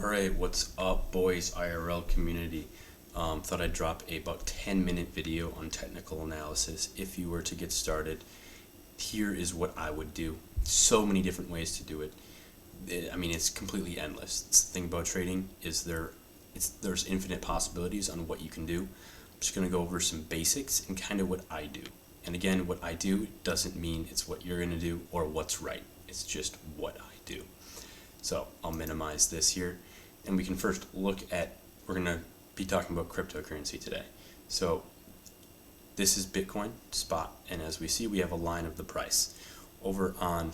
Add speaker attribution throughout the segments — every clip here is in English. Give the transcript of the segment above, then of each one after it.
Speaker 1: Alright, what's up, boys, IRL community? Thought I'd drop a about 10-minute video on technical analysis. If you were to get started, here is what I would do. So many different ways to do it. It's completely endless. The thing about trading is there's infinite possibilities on what you can do. I'm just going to go over some basics and kind of what I do. And again, what I do doesn't mean it's what you're going to do or what's right. It's just what I do. So I'll minimize this here, and we can first look at, we're going to be talking about cryptocurrency today. So this is Bitcoin spot, and as we see, we have a line of the price. Over on,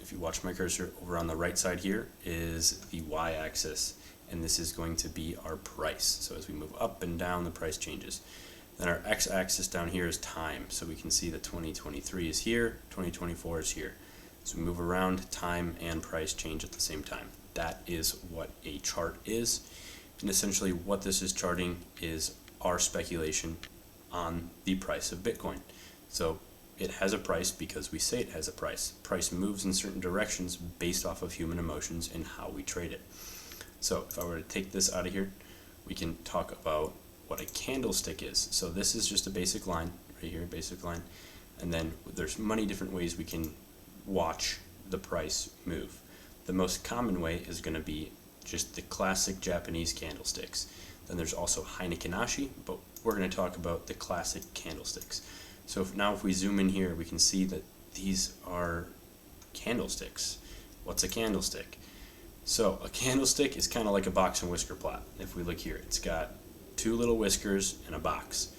Speaker 1: if you watch my cursor, over on the right side here is the y-axis, and this is going to be our price. So as we move up and down, the price changes. Then our x-axis down here is time, so we can see that 2023 is here, 2024 is here. So we move around, time and price change at the same time. That is what a chart is. And essentially what this is charting is our speculation on the price of Bitcoin. So it has a price because we say it has a price. Price moves in certain directions based off of human emotions and how we trade it. So if I were to take this out of here, we can talk about what a candlestick is. So this is just a basic line, right here, basic line. And then there's many different ways we can watch the price move. The most common way is going to be just the classic Japanese candlesticks. Then there's also Heinicke Ashi, but we're going to talk about the classic candlesticks. So if we zoom in here, we can see that these are candlesticks. What's a candlestick? So a candlestick is kind of like a box and whisker plot. If we look here, it's got two little whiskers and a box.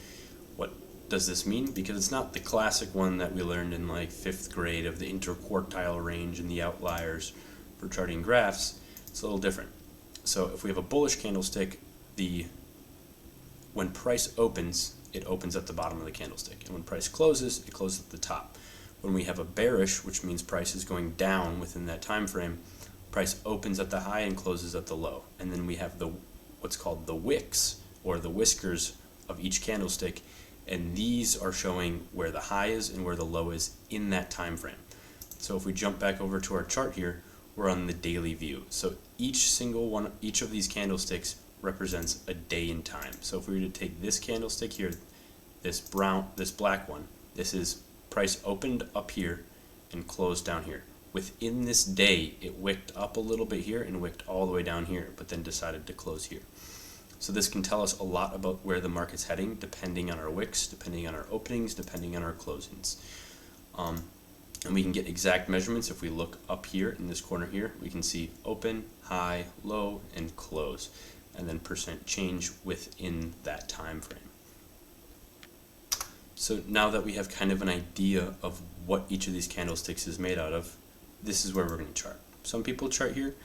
Speaker 1: What does this mean? Because it's not the classic one that we learned in like 5th grade of the interquartile range and the outliers for charting graphs. It's a little different. So if we have a bullish candlestick, when price opens, it opens at the bottom of the candlestick, and when price closes, it closes at the top. When we have a bearish, which means price is going down within that time frame, price opens at the high and closes at the low. And then we have what's called the wicks, or the whiskers of each candlestick, and these are showing where the high is and where the low is in that time frame. So if we jump back over to our chart here, we're on the daily view. So each of these candlesticks represents a day in time. So if we were to take this candlestick here, this black one, this is price opened up here and closed down here. Within this day, it wicked up a little bit here and wicked all the way down here, but then decided to close here. So this can tell us a lot about where the market's heading, depending on our wicks, depending on our openings, depending on our closings. And we can get exact measurements. If we look up here in this corner here, we can see open, high, low, and close, and then percent change within that time frame. So now that we have kind of an idea of what each of these candlesticks is made out of, this is where we're going to chart. Some people chart here,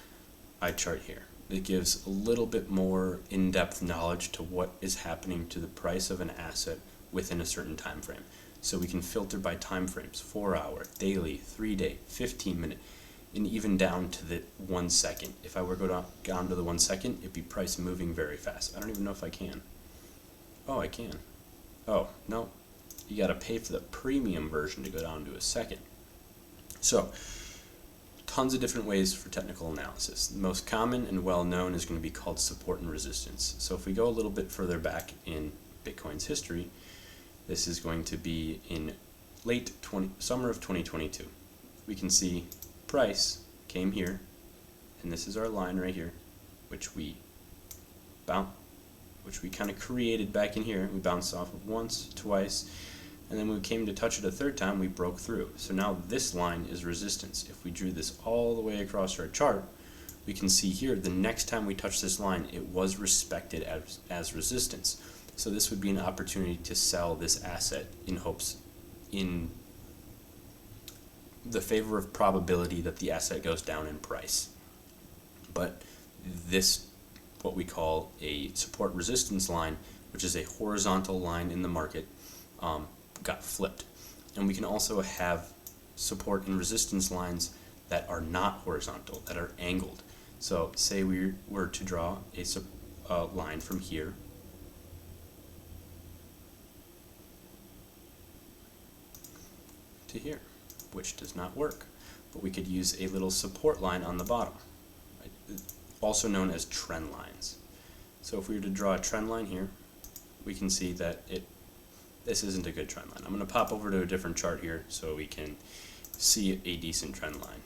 Speaker 1: I chart here. It gives a little bit more in-depth knowledge to what is happening to the price of an asset within a certain time frame. So we can filter by time frames, 4-hour, daily, 3-day, 15-minute, and even down to the 1 second. If I were to go down to the 1 second, it'd be price moving very fast. I don't even know if I can. Oh, I can. Oh, no. You got to pay for the premium version to go down to a second. So tons of different ways for technical analysis. The most common and well known is going to be called support and resistance. So if we go a little bit further back in Bitcoin's history, this is going to be in summer of 2022. We can see price came here, and this is our line right here, which we kind of created back in here. We bounced off of once, twice, and then when we came to touch it a third time, we broke through. So now this line is resistance. If we drew this all the way across our chart, we can see here the next time we touch this line, it was respected as resistance. So this would be an opportunity to sell this asset in the favor of probability that the asset goes down in price. But this, what we call a support resistance line, which is a horizontal line in the market, got flipped. And we can also have support and resistance lines that are not horizontal, that are angled. So say we were to draw a line from here to here, which does not work, but we could use a little support line on the bottom. also known as trend lines. So if we were to draw a trend line here, we can see that this isn't a good trend line. I'm going to pop over to a different chart here so we can see a decent trend line.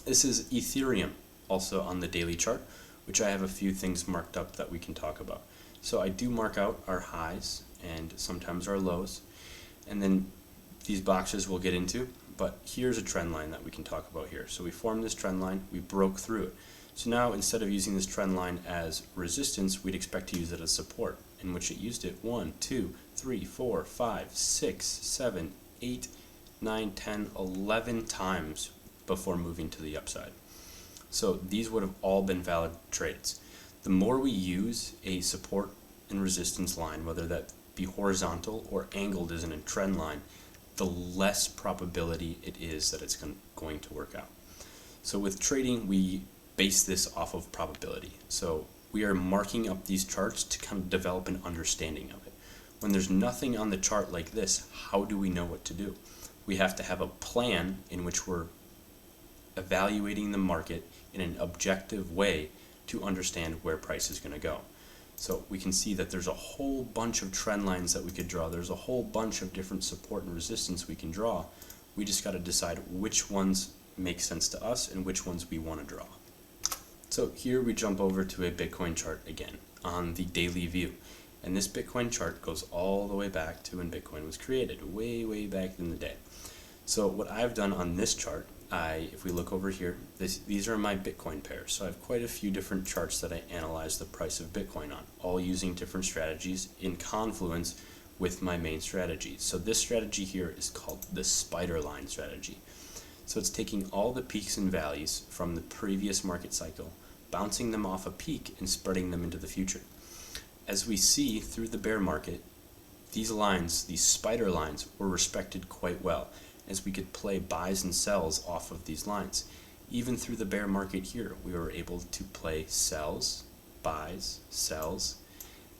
Speaker 1: This is Ethereum, also on the daily chart, which I have a few things marked up that we can talk about. So I do mark out our highs and sometimes our lows, and then these boxes we'll get into, but here's a trend line that we can talk about here. So we formed this trend line, we broke through it. So now instead of using this trend line as resistance, we'd expect to use it as support, in which it used it 1, 2, 3, 4, 5, 6, 7, 8, 9, 10, 11 times before moving to the upside. So these would have all been valid trades. The more we use a support and resistance line, whether that be horizontal or angled as in a trend line, the less probability it is that it's going to work out. So with trading, we base this off of probability. So we are marking up these charts to kind of develop an understanding of it. When there's nothing on the chart like this, how do we know what to do? We have to have a plan in which we're evaluating the market in an objective way to understand where price is going to go. So we can see that there's a whole bunch of trend lines that we could draw. There's a whole bunch of different support and resistance we can draw. We just got to decide which ones make sense to us and which ones we want to draw. So here we jump over to a Bitcoin chart again on the daily view. And this Bitcoin chart goes all the way back to when Bitcoin was created, way back in the day. So what I've done on this chart, if we look over here, these are my Bitcoin pairs. So I have quite a few different charts that I analyze the price of Bitcoin on, all using different strategies in confluence with my main strategies. So this strategy here is called the spider line strategy. So it's taking all the peaks and valleys from the previous market cycle, bouncing them off a peak and spreading them into the future. As we see through the bear market, these lines, these spider lines, were respected quite well, as we could play buys and sells off of these lines. Even through the bear market here, we were able to play sells, buys, sells,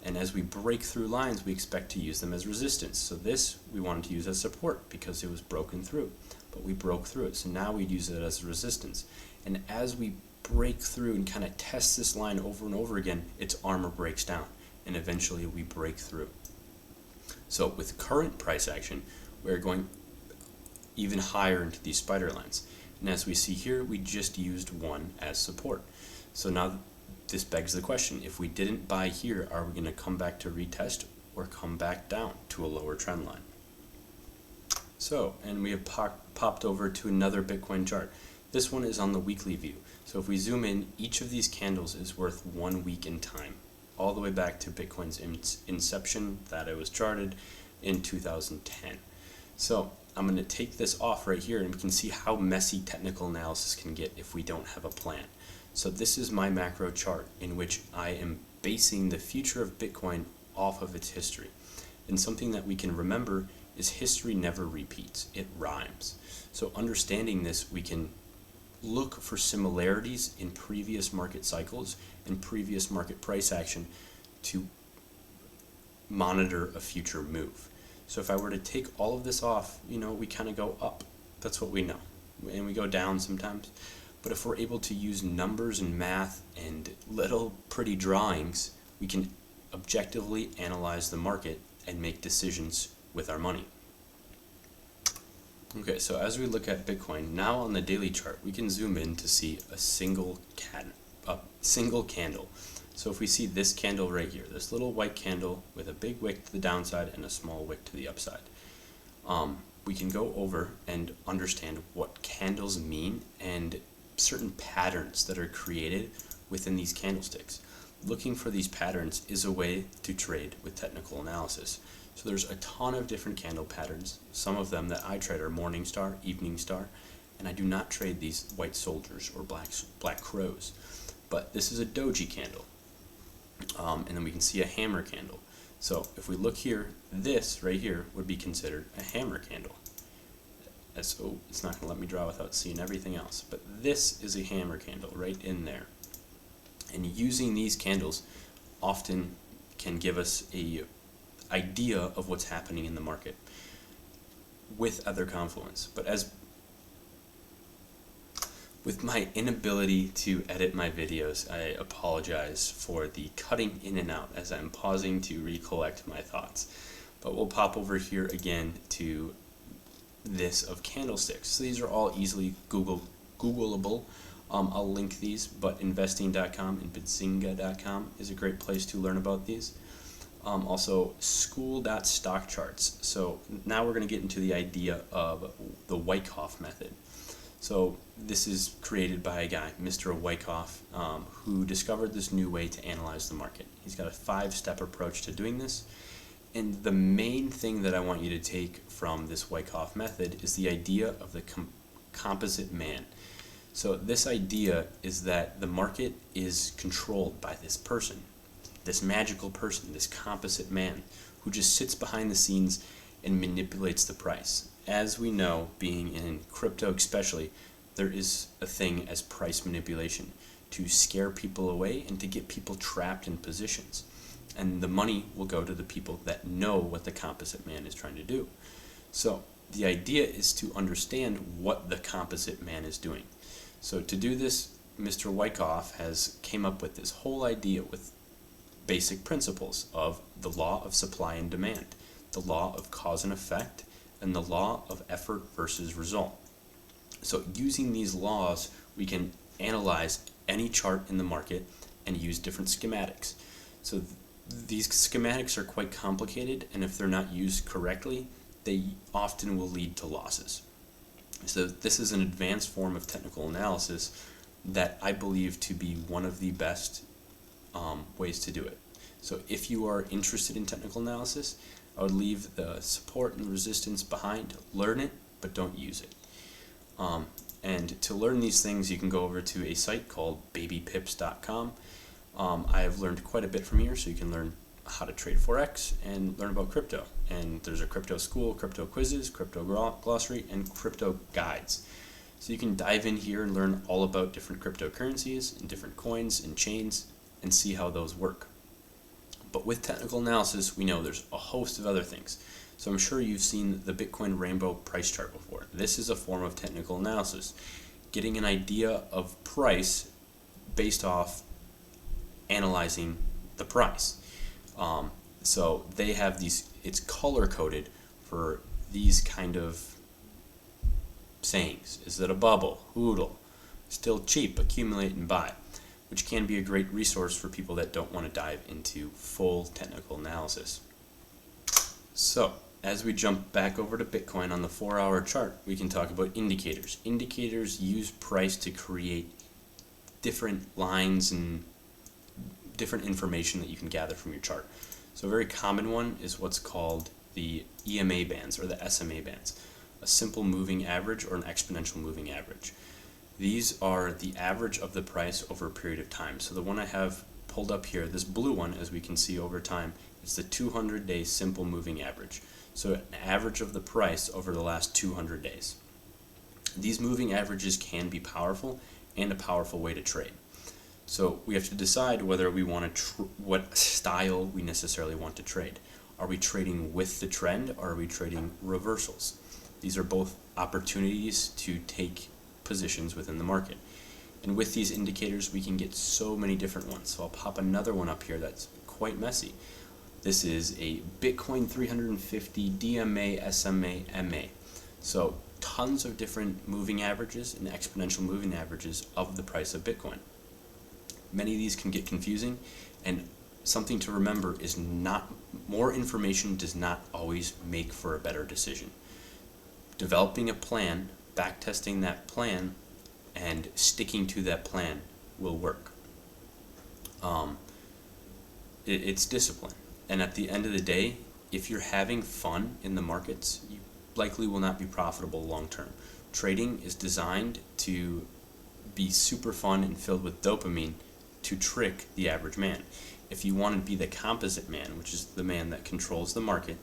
Speaker 1: and as we break through lines, we expect to use them as resistance. So this we wanted to use as support because it was broken through, but we broke through it. So now we'd use it as resistance. And as we break through and kind of test this line over and over again, its armor breaks down, and eventually we break through. So with current price action, we're going even higher into these spider lines. And as we see here, we just used one as support. So now this begs the question, if we didn't buy here, are we going to come back to retest or come back down to a lower trend line? So, and we have popped over to another Bitcoin chart. This one is on the weekly view. So if we zoom in, each of these candles is worth 1 week in time, all the way back to Bitcoin's inception that it was charted in 2010. So I'm going to take this off right here, and we can see how messy technical analysis can get if we don't have a plan. So this is my macro chart in which I am basing the future of Bitcoin off of its history. And something that we can remember is history never repeats, it rhymes. So understanding this, we can look for similarities in previous market cycles and previous market price action to monitor a future move. So if I were to take all of this off, we kind of go up. That's what we know. And we go down sometimes. But if we're able to use numbers and math and little pretty drawings, we can objectively analyze the market and make decisions with our money. Okay, so as we look at Bitcoin, now on the daily chart, we can zoom in to see a single candle. So if we see this candle right here, this little white candle with a big wick to the downside and a small wick to the upside, we can go over and understand what candles mean and certain patterns that are created within these candlesticks. Looking for these patterns is a way to trade with technical analysis. So there's a ton of different candle patterns. Some of them that I trade are morning star, evening star, and I do not trade these white soldiers or black crows. But this is a doji candle. And then we can see a hammer candle. So if we look here, this right here would be considered a hammer candle. It's not going to let me draw without seeing everything else. But this is a hammer candle right in there. And using these candles often can give us a idea of what's happening in the market with other confluence. But With my inability to edit my videos, I apologize for the cutting in and out as I'm pausing to recollect my thoughts. But we'll pop over here again to this of candlesticks. So these are all easily Googleable. I'll link these, but investing.com and Benzinga.com is a great place to learn about these. Also, school.stockcharts. So now we're going to get into the idea of the Wyckoff method. So this is created by a guy, Mr. Wyckoff, who discovered this new way to analyze the market. He's got a 5-step approach to doing this. And the main thing that I want you to take from this Wyckoff method is the idea of the composite man. So this idea is that the market is controlled by this person, this magical person, this composite man, who just sits behind the scenes and manipulates the price. As we know, being in crypto especially, there is a thing as price manipulation to scare people away and to get people trapped in positions. And the money will go to the people that know what the composite man is trying to do. So the idea is to understand what the composite man is doing. So to do this, Mr. Wyckoff has came up with this whole idea with basic principles of the law of supply and demand, the law of cause and effect, and the law of effort versus result. So using these laws, we can analyze any chart in the market and use different schematics. So these schematics are quite complicated, and if they're not used correctly, they often will lead to losses. So this is an advanced form of technical analysis that I believe to be one of the best ways to do it. So if you are interested in technical analysis, I would leave the support and resistance behind. Learn it, but don't use it. And to learn these things, you can go over to a site called babypips.com. I have learned quite a bit from here, so you can learn how to trade Forex and learn about crypto. And there's a crypto school, crypto quizzes, crypto glossary, and crypto guides. So you can dive in here and learn all about different cryptocurrencies and different coins and chains and see how those work. But with technical analysis, we know there's a host of other things. So I'm sure you've seen the Bitcoin Rainbow price chart before. This is a form of technical analysis, getting an idea of price based off analyzing the price. So they have these, it's color coded for these kind of sayings. Is it a bubble? Hoodle. Still cheap, accumulate and buy, which can be a great resource for people that don't want to dive into full technical analysis. So as we jump back over to Bitcoin on the 4-hour chart, we can talk about indicators. Indicators use price to create different lines and different information that you can gather from your chart. So a very common one is what's called the EMA bands or the SMA bands, a simple moving average or an exponential moving average. These are the average of the price over a period of time. So the one I have pulled up here, this blue one, as we can see over time, is the 200-day simple moving average. So an average of the price over the last 200 days. These moving averages can be powerful and a powerful way to trade. So we have to decide whether we want to what style we necessarily want to trade. Are we trading with the trend or are we trading reversals? These are both opportunities to take positions within the market. And with these indicators, we can get so many different ones. So I'll pop another one up here that's quite messy. This is a Bitcoin 350 DMA, SMA, MA. So tons of different moving averages and exponential moving averages of the price of Bitcoin. Many of these can get confusing, and something to remember is not more information does not always make for a better decision. Developing a plan, backtesting that plan, and sticking to that plan will work. It's discipline. And at the end of the day, if you're having fun in the markets, you likely will not be profitable long term. Trading is designed to be super fun and filled with dopamine to trick the average man. If you want to be the composite man, which is the man that controls the market,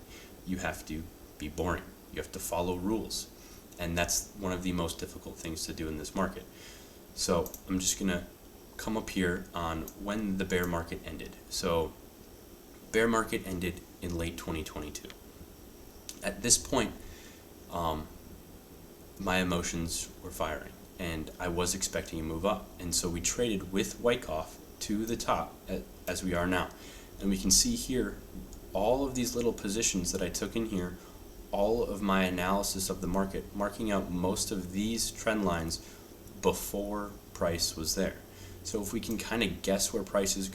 Speaker 1: you have to be boring. You have to follow rules. And that's one of the most difficult things to do in this market. So I'm just going to come up here on when the bear market ended. So bear market ended in late 2022. At this point, my emotions were firing. and I was expecting a move up. And so we traded with Wyckoff to the top as we are now. And we can see here all of these little positions that I took in here, all of my analysis of the market, marking out most of these trend lines before price was there. So if we can kind of guess where price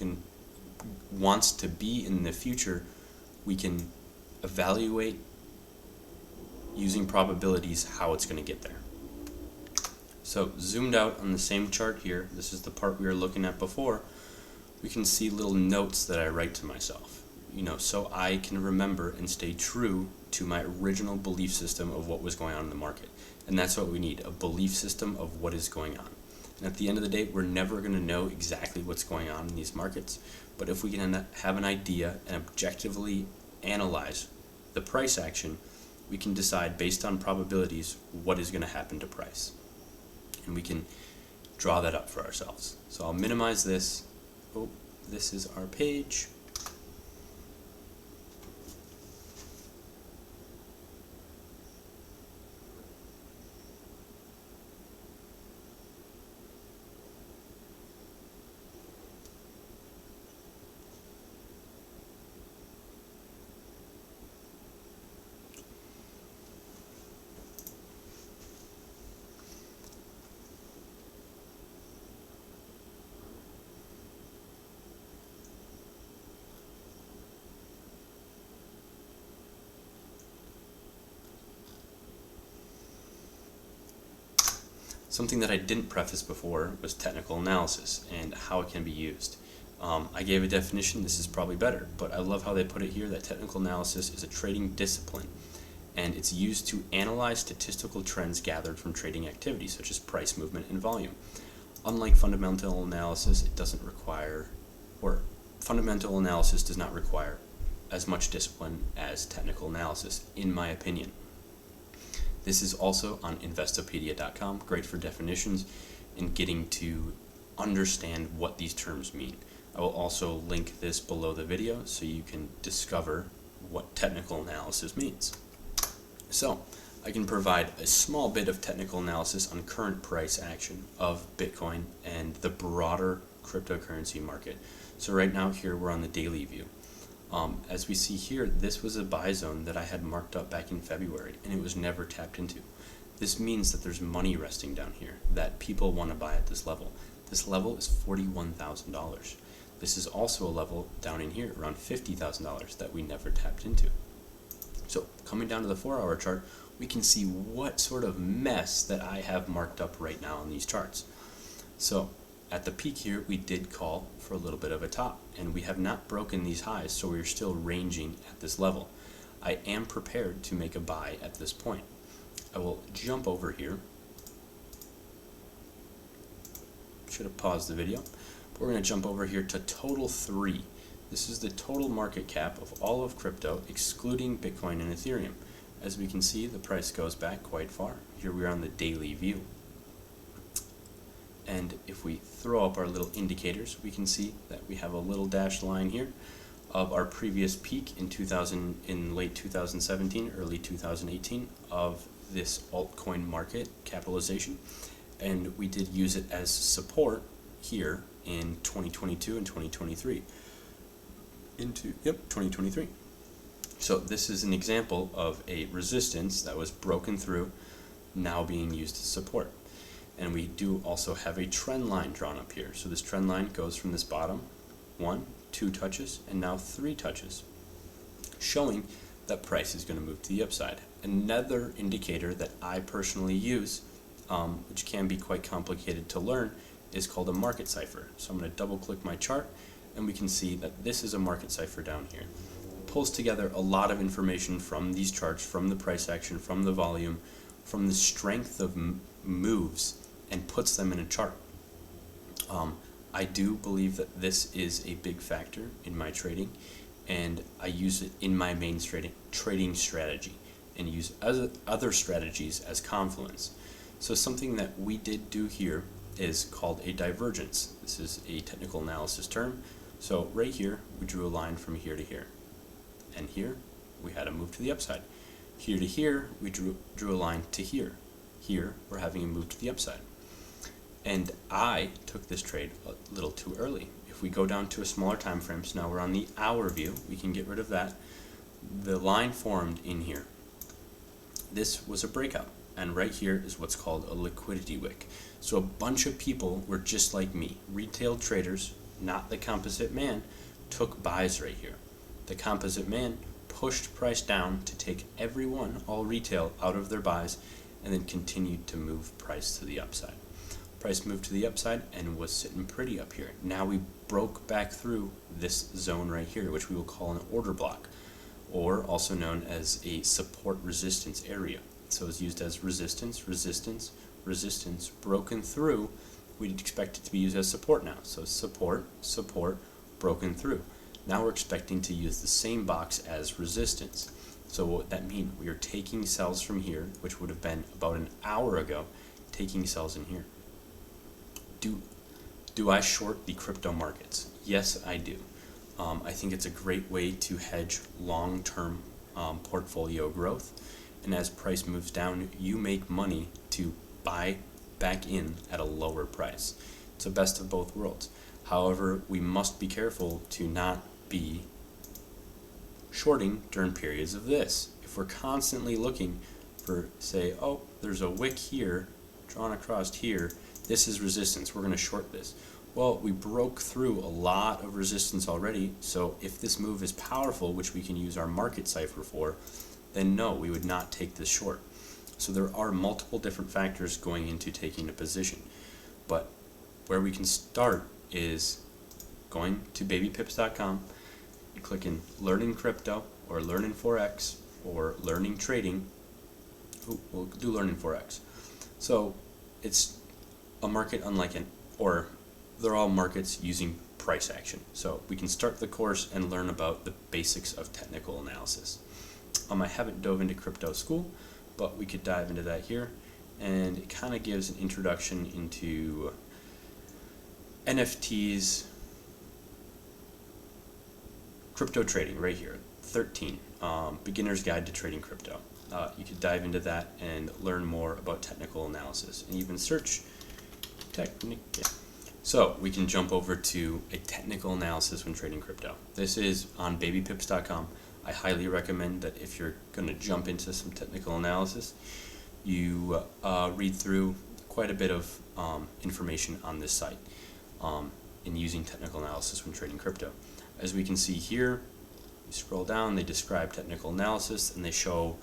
Speaker 1: wants to be in the future, we can evaluate using probabilities how it's going to get there. So zoomed out on the same chart here, this is the part we were looking at before, we can see little notes that I write to myself, so I can remember and stay true to my original belief system of what was going on in the market. And that's what we need, a belief system of what is going on. And at the end of the day, we're never going to know exactly what's going on in these markets, but if we can have an idea and objectively analyze the price action, we can decide based on probabilities what is going to happen to price. And we can draw that up for ourselves. So I'll minimize this. Oh, this is our page. Something that I didn't preface before was technical analysis and how it can be used. I gave a definition, this is probably better, but I love how they put it here that technical analysis is a trading discipline, and it's used to analyze statistical trends gathered from trading activities such as price movement and volume. Unlike fundamental analysis, fundamental analysis does not require as much discipline as technical analysis, in my opinion. This is also on Investopedia.com, great for definitions and getting to understand what these terms mean. I will also link this below the video so you can discover what technical analysis means. So, I can provide a small bit of technical analysis on current price action of Bitcoin and the broader cryptocurrency market. So right now here we're on the daily view. As we see here, this was a buy zone that I had marked up back in February, and it was never tapped into. This means that there's money resting down here, that people want to buy at this level. This level is $41,000. This is also a level down in here, around $50,000, that we never tapped into. So coming down to the 4-hour chart, we can see what sort of mess that I have marked up right now on these charts. So at the peak here, we did call for a little bit of a top, and we have not broken these highs, so we're still ranging at this level. I am prepared to make a buy at this point. I will jump over here. Should have paused the video. But we're going to jump over here to total 3. This is the total market cap of all of crypto, excluding Bitcoin and Ethereum. As we can see, the price goes back quite far. Here we are on the daily view. And if we throw up our little indicators, we can see that we have a little dashed line here of our previous peak in late 2017, early 2018 of this altcoin market capitalization. And we did use it as support here in 2022 and 2023. 2023. So this is an example of a resistance that was broken through, now being used as support. And we do also have a trend line drawn up here. So this trend line goes from this bottom, 1, 2 touches, and now 3 touches, showing that price is going to move to the upside. Another indicator that I personally use, which can be quite complicated to learn, is called a market cipher. So I'm going to double click my chart, and we can see that this is a market cipher down here. It pulls together a lot of information from these charts, from the price action, from the volume, from the strength of moves, and puts them in a chart. I do believe that this is a big factor in my trading, and I use it in my main trading strategy, and use other strategies as confluence. So something that we did do here is called a divergence. This is a technical analysis term. So right here, we drew a line from here to here, and here we had a move to the upside. Here to here, we drew a line to here. Here, we're having a move to the upside. And I took this trade a little too early. If we go down to a smaller time frame, so now we're on the hour view, we can get rid of that. The line formed in here. This was a breakout, and right here is what's called a liquidity wick. So a bunch of people were just like me, retail traders, not the composite man, took buys right here. The composite man pushed price down to take everyone, all retail, out of their buys, and then continued to move price to the upside. Price moved to the upside and was sitting pretty up here. Now we broke back through this zone right here, which we will call an order block, or also known as a support resistance area. So it's used as resistance, resistance, resistance, broken through. We'd expect it to be used as support now. So support, support, broken through. Now we're expecting to use the same box as resistance. So what that means, we are taking sells from here, which would have been about an hour ago, taking sells in here. Do I short the crypto markets? Yes, I do. I think it's a great way to hedge long-term portfolio growth. And as price moves down, you make money to buy back in at a lower price. It's the best of both worlds. However, we must be careful to not be shorting during periods of this. If we're constantly looking for, say, oh, there's a wick here drawn across here, this is resistance, we're going to short this. Well, we broke through a lot of resistance already, so if this move is powerful, which we can use our market cipher for, then no, we would not take this short. So there are multiple different factors going into taking a position, but where we can start is going to babypips.com and clicking Learning Crypto or Learning Forex or Learning Trading. We'll do Learning Forex. So it's a market unlike they're all markets using price action. So we can start the course and learn about the basics of technical analysis. I haven't dove into crypto school, but we could dive into that here, and it kind of gives an introduction into NFTs, crypto trading right here, 13, Beginner's Guide to Trading Crypto. You could dive into that and learn more about technical analysis, and even search technique. So we can jump over to a technical analysis when trading crypto. This is on babypips.com. I highly recommend that if you're going to jump into some technical analysis, you read through quite a bit of information on this site in using technical analysis when trading crypto. As we can see here, you scroll down, they describe technical analysis, and they show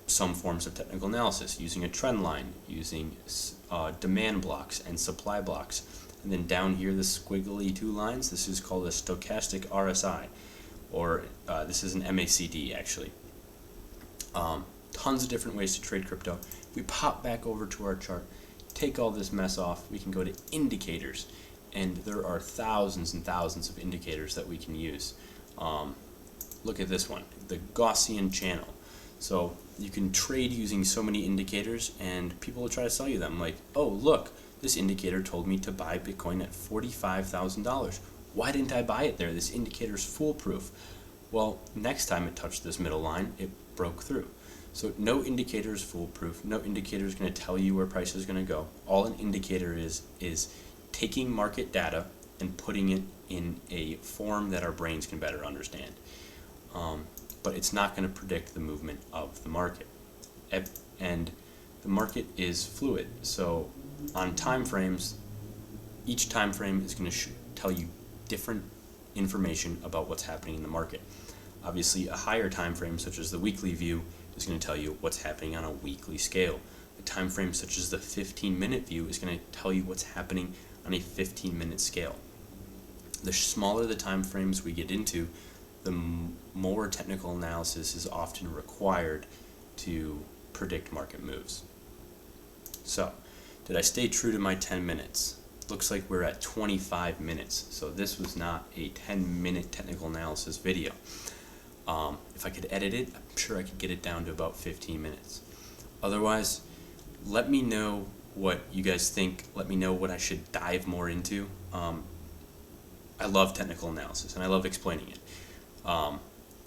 Speaker 1: some forms of technical analysis using a trend line, using demand blocks and supply blocks. And then down here, the squiggly two lines, this is called a stochastic RSI, or this is an MACD actually. Tons of different ways to trade crypto. If we pop back over to our chart, take all this mess off, we can go to indicators, and there are thousands and thousands of indicators that we can use. Look at this one, the Gaussian channel. So you can trade using so many indicators, and people will try to sell you them like, oh look, this indicator told me to buy Bitcoin at $45,000. Why didn't I buy it there? This indicator is foolproof. Well, next time it touched this middle line, it broke through. So no indicator is foolproof. No indicator is going to tell you where price is going to go. All an indicator is taking market data and putting it in a form that our brains can better understand. But it's not going to predict the movement of the market. And the market is fluid. So on time frames, each time frame is going to tell you different information about what's happening in the market. Obviously, a higher time frame, such as the weekly view, is going to tell you what's happening on a weekly scale. A time frame such as the 15-minute view is going to tell you what's happening on a 15-minute scale. The smaller the time frames we get into, the more technical analysis is often required to predict market moves. So, did I stay true to my 10 minutes? Looks like we're at 25 minutes, so this was not a 10-minute technical analysis video. If I could edit it, I'm sure I could get it down to about 15 minutes. Otherwise, let me know what you guys think. Let me know what I should dive more into. I love technical analysis, and I love explaining it.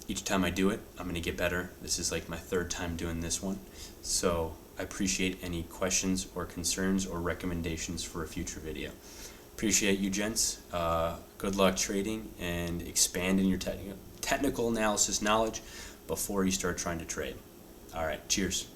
Speaker 1: Each time I do it, I'm going to get better. This is like my third time doing this one, so I appreciate any questions or concerns or recommendations for a future video. Appreciate you, gents. Good luck trading and expanding your technical analysis knowledge before you start trying to trade. All right, cheers.